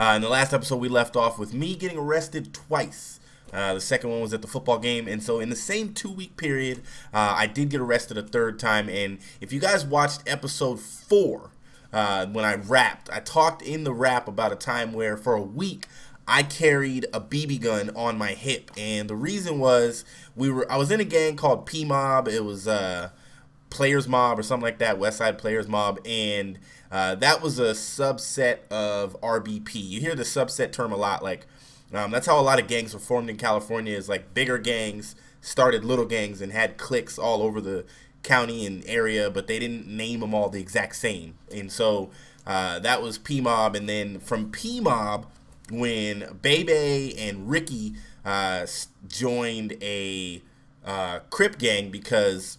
In the last episode, we left off with me getting arrested twice. The second one was at the football game, and so in the same 2-week period, I did get arrested a third time. And if you guys watched episode 4, when I rapped, I talked in the rap about a time where for a week I carried a BB gun on my hip, and the reason was I was in a gang called P Mob. It was Players Mob or something like that, Westside Players Mob, and that was a subset of RBP. You hear the subset term a lot, like that's how a lot of gangs were formed in California. Is like bigger gangs started little gangs and had cliques all over the county and area, but they didn't name them all the exact same. And so that was P Mob, and then from P Mob, when Bebe and Ricky joined a Crip gang because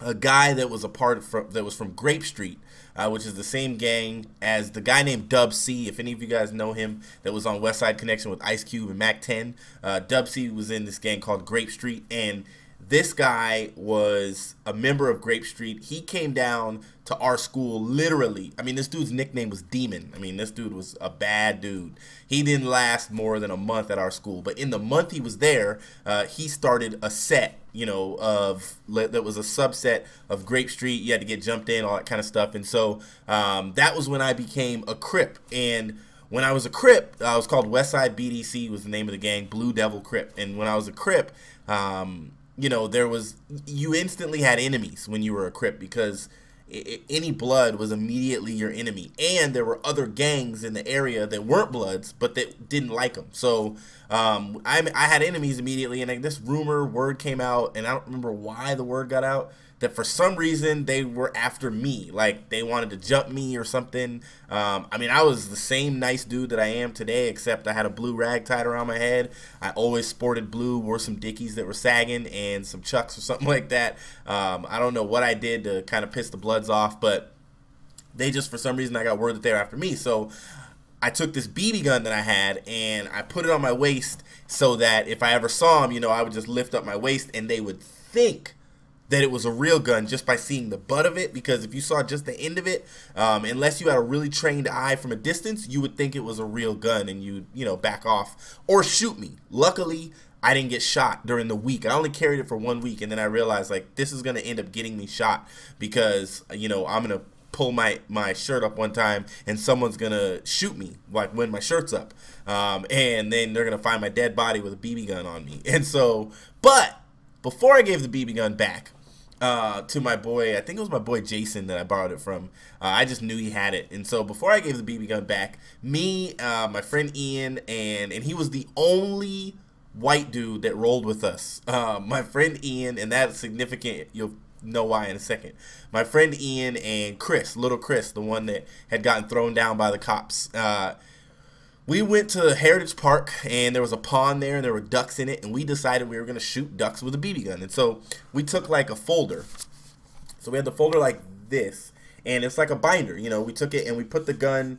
a guy that was from Grape Street, which is the same gang as the guy named Dub C. If any of you guys know him, that was on Westside Connection with Ice Cube and Mac 10. Dub C was in this gang called Grape Street, and this guy was a member of Grape Street. He came down to our school literally. I mean, this dude's nickname was Demon. I mean, this dude was a bad dude. He didn't last more than a month at our school, but in the month he was there, he started a set, you know, that was a subset of Grape Street. You had to get jumped in, all that kind of stuff. And so that was when I became a Crip. And when I was a Crip, I was called Westside BDC was the name of the gang, Blue Devil Crip. And when I was a Crip, you know, you instantly had enemies when you were a Crip because any blood was immediately your enemy. And there were other gangs in the area that weren't Bloods, but that didn't like them. So I had enemies immediately, and this word came out, and I don't remember why the word got out, that for some reason they were after me, like they wanted to jump me or something. I mean, I was the same nice dude that I am today, except I had a blue rag tied around my head. I always sported blue, wore some Dickies that were sagging and some Chucks or something like that. I don't know what I did to kind of piss the Bloods off, but they just, for some reason, I got word that they were after me. So I took this BB gun that I had and I put it on my waist so that if I ever saw them, you know, I would just lift up my waist and they would think that it was a real gun just by seeing the butt of it, because if you saw just the end of it, unless you had a really trained eye from a distance, you would think it was a real gun and you know, back off or shoot me. Luckily, I didn't get shot during the week. I only carried it for 1 week, and then I realized, like, this is going to end up getting me shot because, you know, I'm going to pull my shirt up one time and someone's going to shoot me, like, when my shirt's up. And then they're going to find my dead body with a BB gun on me. And so, but before I gave the BB gun back to my boy, I think it was my boy Jason that I borrowed it from, I just knew he had it. And so before I gave the BB gun back, me, my friend Ian, and he was the only white dude that rolled with us. My friend Ian, and that's significant, you'll know why in a second. My friend Ian and Chris, little Chris, the one that had gotten thrown down by the cops, we went to Heritage Park, and there was a pond there, and there were ducks in it, and we decided we were going to shoot ducks with a BB gun. And so we took like a folder. So we had the folder like this, and it's like a binder. You know, we took it and we put the gun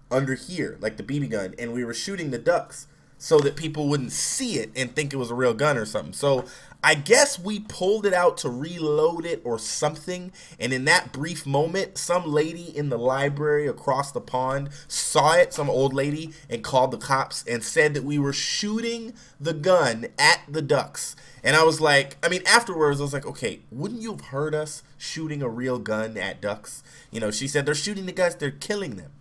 under here, like the BB gun, and we were shooting the ducks so that people wouldn't see it and think it was a real gun or something. So I guess we pulled it out to reload it or something, and in that brief moment, some lady in the library across the pond saw it, some old lady, and called the cops and said that we were shooting the gun at the ducks. And I was like, I mean, afterwards, I was like, okay, wouldn't you have heard us shooting a real gun at ducks? You know, she said, they're shooting the guys, they're killing them.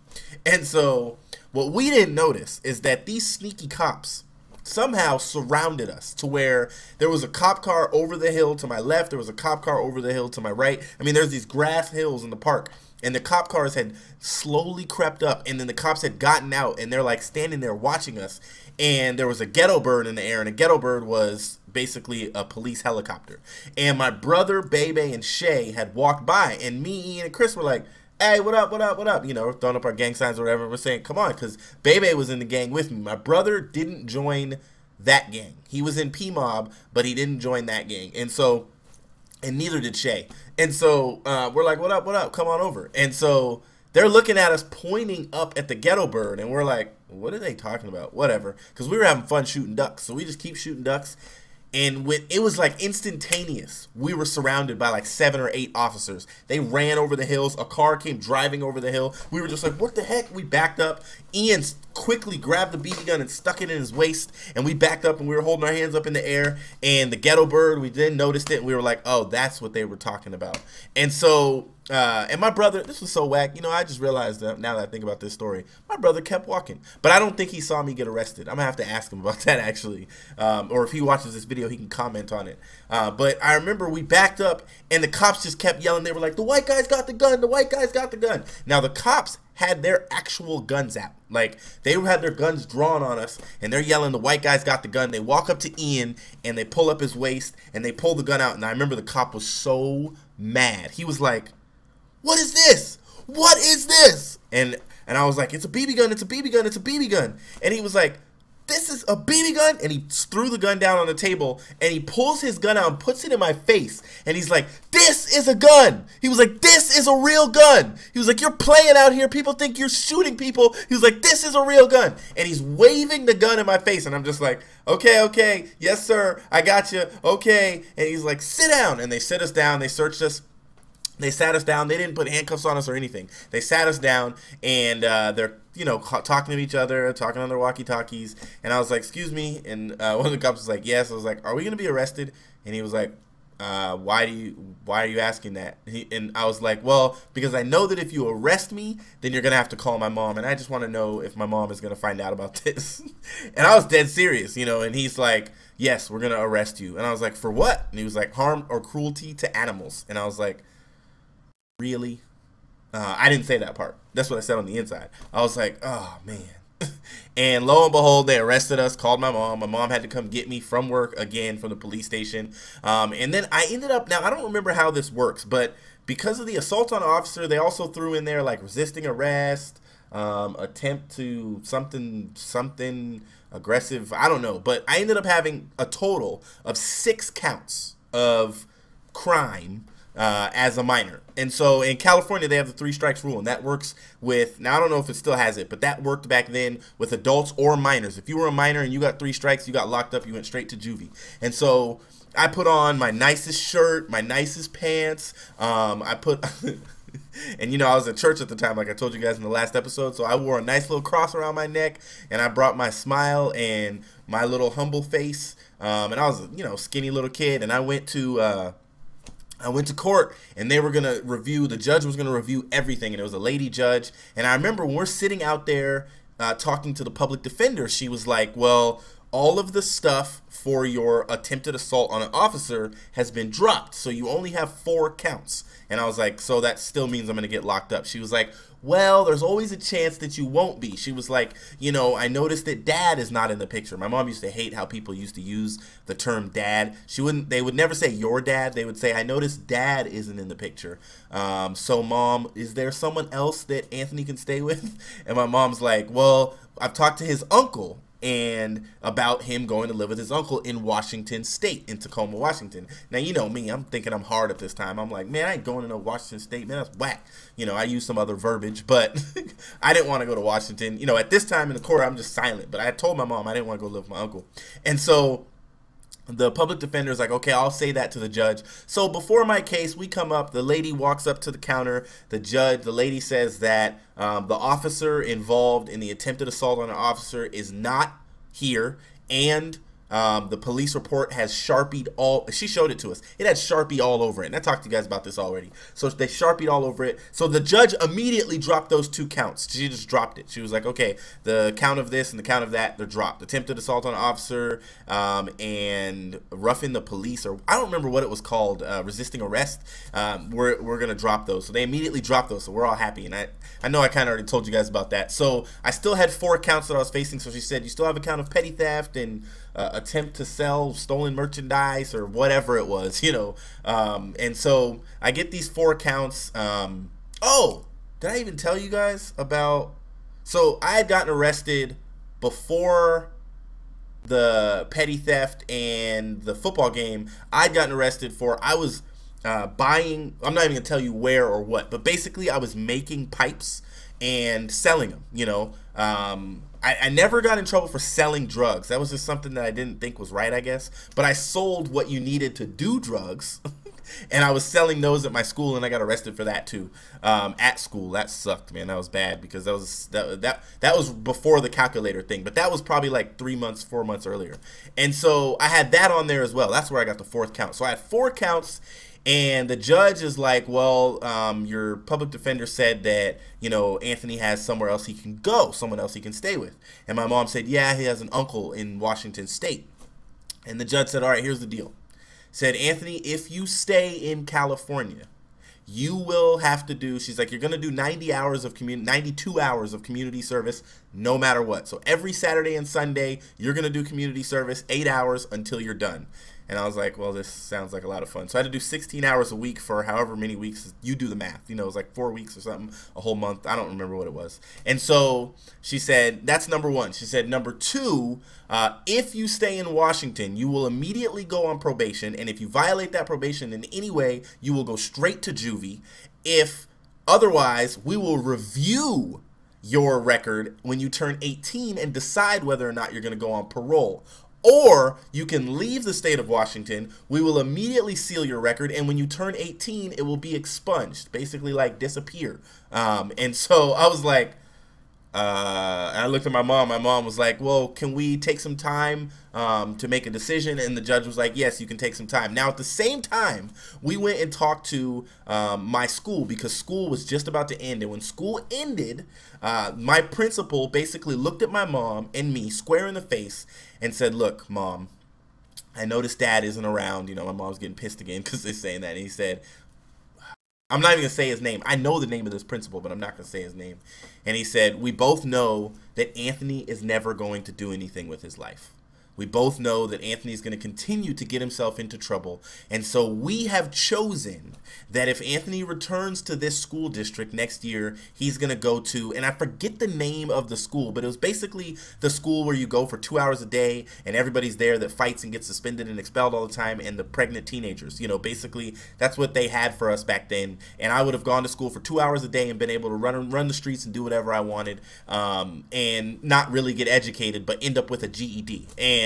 And so what we didn't notice is that these sneaky cops somehow surrounded us to where there was a cop car over the hill to my left, there was a cop car over the hill to my right. I mean, there's these grass hills in the park, and the cop cars had slowly crept up, and then the cops had gotten out, and they're like standing there watching us, and there was a ghetto bird in the air, and a ghetto bird was basically a police helicopter. And my brother, Bebe, and Shay had walked by, and me, Ian, and Chris were like, hey, what up, what up, what up? You know, throwing up our gang signs or whatever. We're saying, come on, because Bebe was in the gang with me. My brother didn't join that gang. He was in P Mob, but he didn't join that gang. And so, and neither did Shay. And so we're like, what up, what up? Come on over. And so they're looking at us pointing up at the ghetto bird, and we're like, what are they talking about? Whatever. Because we were having fun shooting ducks. So we just keep shooting ducks. And when it was like instantaneous, we were surrounded by like 7 or 8 officers. They ran over the hills. A car came driving over the hill. We were just like, what the heck? We backed up. Ian quickly grabbed the BB gun and stuck it in his waist. And we backed up and we were holding our hands up in the air. And the ghetto bird, we then noticed it. And we were like, oh, that's what they were talking about. And so, and my brother, this was so whack. You know, I just realized that now that I think about this story, my brother kept walking. But I don't think he saw me get arrested. I'm going to have to ask him about that, actually. Or if he watches this video, he can comment on it. But I remember we backed up and the cops just kept yelling. They were like, the white guy's got the gun. The white guy's got the gun. Now, the cops had their actual guns out. Like, they had their guns drawn on us, and they're yelling, the white guy's got the gun. They walk up to Ian, and they pull up his waist, and they pull the gun out. And I remember the cop was so mad. He was like, what is this? What is this? And I was like, it's a BB gun. It's a BB gun. It's a BB gun. And he was like, this is a BB gun? And he threw the gun down on the table, and he pulls his gun out and puts it in my face. And he's like, this is a gun. He was like, this is a real gun. He was like, you're playing out here. People think you're shooting people. He was like, this is a real gun. And he's waving the gun in my face. And I'm just like, okay, okay. Yes, sir. I got you. Okay. And he's like, sit down. And they sit us down. They searched us. They sat us down. They didn't put handcuffs on us or anything. They sat us down, and they're, you know, talking to each other, talking on their walkie-talkies. And I was like, excuse me. And one of the cops was like, yes. I was like, are we going to be arrested? And he was like, why are you asking that? And I was like, well, because I know that if you arrest me, then you're going to have to call my mom. And I just want to know if my mom is going to find out about this. And I was dead serious, you know, and he's like, yes, we're going to arrest you. And I was like, for what? And he was like, harm or cruelty to animals. And I was like, really? I didn't say that part. That's what I said on the inside. I was like, oh, man. And lo and behold, they arrested us, called my mom. My mom had to come get me from work again from the police station. And then I ended up, now I don't remember how this works, but because of the assault on an officer, they also threw in there like resisting arrest, attempt to something aggressive. I don't know. But I ended up having a total of 6 counts of crime as a minor. And so in California, they have the 3 strikes rule, and that works with, now I don't know if it still has it, but that worked back then with adults or minors. If you were a minor and you got 3 strikes, you got locked up, you went straight to juvie. And so I put on my nicest shirt, my nicest pants. I put, and you know, I was at church at the time, like I told you guys in the last episode, so I wore a nice little cross around my neck, and I brought my smile and my little humble face. And I was, you know, skinny little kid, and I went to court, and they were going to review, the judge was going to review everything, and it was a lady judge. And I remember when we're sitting out there talking to the public defender, she was like, well, all of the stuff for your attempted assault on an officer has been dropped, so you only have 4 counts. And I was like, so that still means I'm going to get locked up. She was like, well, there's always a chance that you won't be. She was like, you know, I noticed that dad is not in the picture. My mom used to hate how people used to use the term dad. They would never say your dad. They would say, I noticed dad isn't in the picture. So mom, is there someone else that Anthony can stay with? And my mom's like, well, I've talked to his uncle, and about him going to live with his uncle in Washington State, in Tacoma, Washington. Now, you know me, I'm thinking I'm hard at this time. I'm like, man, I ain't going to no Washington State, man, that's whack. You know, I use some other verbiage, but I didn't want to go to Washington. You know, at this time in the court, I'm just silent, but I told my mom I didn't want to go live with my uncle. And so the public defender is like, okay, I'll say that to the judge. So before my case, we come up, the lady walks up to the counter, the lady says that the officer involved in the attempted assault on an officer is not here, and the police report has Sharpied all, she showed it to us, it had Sharpie all over it, and I talked to you guys about this already. So they Sharpied all over it. So the judge immediately dropped those 2 counts. She just dropped it. She was like, okay, the count of this and the count of that, they're dropped. Attempted assault on an officer, and roughing the police, or I don't remember what it was called, resisting arrest, we're gonna drop those. So they immediately dropped those, so we're all happy. And I know I kind of already told you guys about that. So I still had 4 counts that I was facing. So she said, you still have a count of petty theft and attempt to sell stolen merchandise or whatever it was, you know. And so I get these 4 counts. Oh, did I even tell you guys about, so I had gotten arrested before the petty theft and the football game. I'd gotten arrested for, I was buying, I'm not even gonna tell you where or what, but basically I was making pipes and selling them, you know. I never got in trouble for selling drugs. That was just something that I didn't think was right, I guess. But I sold what you needed to do drugs. And I was selling those at my school, and I got arrested for that too. At school, that sucked, man. That was bad because that was before the calculator thing. But that was probably like 3 months, 4 months earlier. And so I had that on there as well. That's where I got the 4th count. So I had 4 counts. And the judge is like, well, your public defender said that, you know, Anthony has somewhere else he can go, someone else he can stay with. And my mom said, yeah, he has an uncle in Washington State. And the judge said, all right, here's the deal. Said, Anthony, if you stay in California, you will have to do, she's like, you're going to do 92 hours of community service no matter what. So every Saturday and Sunday, you're going to do community service 8 hours until you're done. And I was like, well, this sounds like a lot of fun. So I had to do 16 hours a week for however many weeks. You do the math. You know, it was like 4 weeks or something, a whole month. I don't remember what it was. And so she said, that's number 1. She said, number 2, if you stay in Washington, you will immediately go on probation. And if you violate that probation in any way, you will go straight to juvie. If otherwise, we will review your record when you turn 18 and decide whether or not you're going to go on parole. Or you can leave the state of Washington, we will immediately seal your record, and when you turn 18, it will be expunged, basically like disappear. And so I was like, I looked at my mom. My mom was like, well, can we take some time to make a decision? And the judge was like, yes, you can take some time. Now, at the same time, we went and talked to my school because school was just about to end. And when school ended, my principal basically looked at my mom and me square in the face and said, look, Mom, I noticed Dad isn't around. You know, my mom's getting pissed again because they're saying that. And he said, I'm not even going to say his name. I know the name of this principal, but I'm not going to say his name. And he said, we both know that Anthony is never going to do anything with his life. We both know that Anthony is going to continue to get himself into trouble. And so we have chosen that if Anthony returns to this school district next year, he's going to go to, and I forget the name of the school, but it was basically the school where you go for 2 hours a day and everybody's there that fights and gets suspended and expelled all the time, and the pregnant teenagers. You know, basically that's what they had for us back then. And I would have gone to school for 2 hours a day and been able to run the streets and do whatever I wanted, and not really get educated, but end up with a GED. And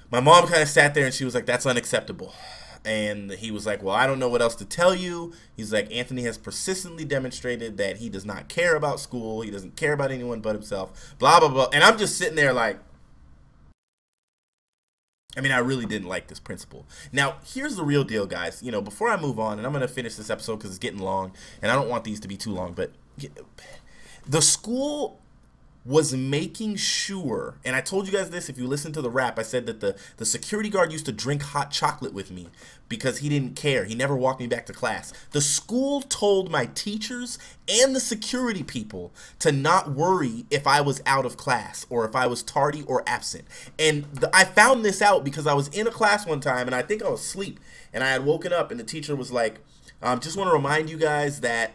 my mom kind of sat there and she was like, that's unacceptable. And he was like, well, I don't know what else to tell you. He's like, Anthony has persistently demonstrated that he does not care about school. He doesn't care about anyone but himself, blah, blah, blah. And I'm just sitting there like, I mean, I really didn't like this principal. Now, here's the real deal, guys. You know, before I move on, and I'm going to finish this episode because it's getting long, and I don't want these to be too long, but the school was making sure, and I told you guys this if you listen to the rap, I said that the security guard used to drink hot chocolate with me because he didn't care. He never walked me back to class. The school told my teachers and the security people to not worry if I was out of class or if I was tardy or absent. And I found this out because I was in a class one time and I think I was asleep and I had woken up and the teacher was like, just want to remind you guys that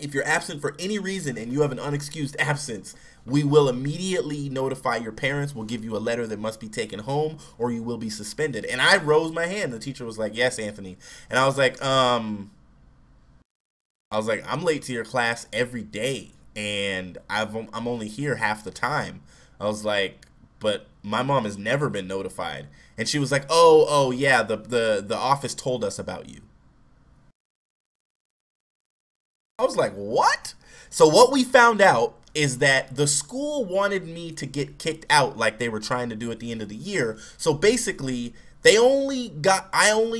if you're absent for any reason and you have an unexcused absence, we will immediately notify your parents. We'll give you a letter that must be taken home or you will be suspended. And I rose my hand. The teacher was like, yes, Anthony. And I was like, I'm late to your class every day and I'm only here half the time. I was like, but my mom has never been notified. And she was like, oh yeah, the office told us about you. I was like, what? So what we found out is that the school wanted me to get kicked out like they were trying to do at the end of the year. So basically, I only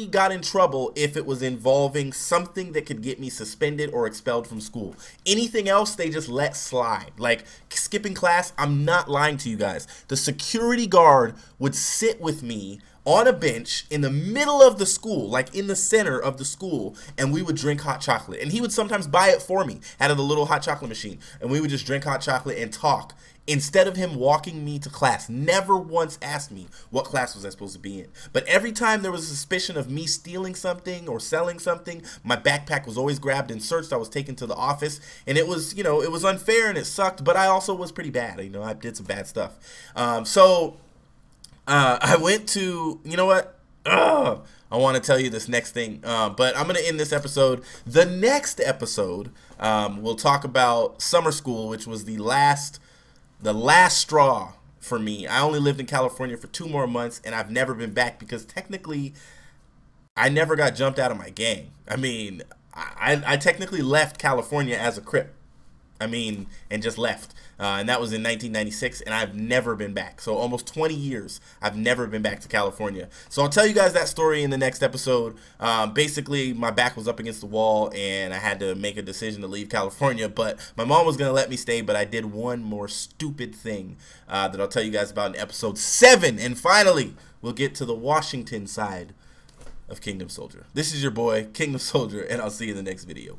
got in trouble if it was involving something that could get me suspended or expelled from school. Anything else, they just let slide. Like skipping class, I'm not lying to you guys. The security guard would sit with me on a bench in the middle of the school, like in the center of the school, and we would drink hot chocolate. And he would sometimes buy it for me out of the little hot chocolate machine. And we would just drink hot chocolate and talk instead of him walking me to class. Never once asked me what class was I supposed to be in. But every time there was a suspicion of me stealing something or selling something, my backpack was always grabbed and searched. I was taken to the office, and it was, you know, it was unfair and it sucked, but I also was pretty bad. You know, I did some bad stuff. I went to, you know what? I want to tell you this next thing, but I'm going to end this episode. The next episode, we'll talk about summer school, which was the last the last straw for me. I only lived in California for 2 more months, and I've never been back because technically I never got jumped out of my gang. I mean, I technically left California as a Crip. I mean, and just left. And that was in 1996, and I've never been back. So almost 20 years, I've never been back to California. So I'll tell you guys that story in the next episode. Basically, my back was up against the wall, and I had to make a decision to leave California. But my mom was going to let me stay, but I did one more stupid thing that I'll tell you guys about in episode 7. And finally, we'll get to the Washington side of Kingdom Soldier. This is your boy, Kingdom Soldier, and I'll see you in the next video.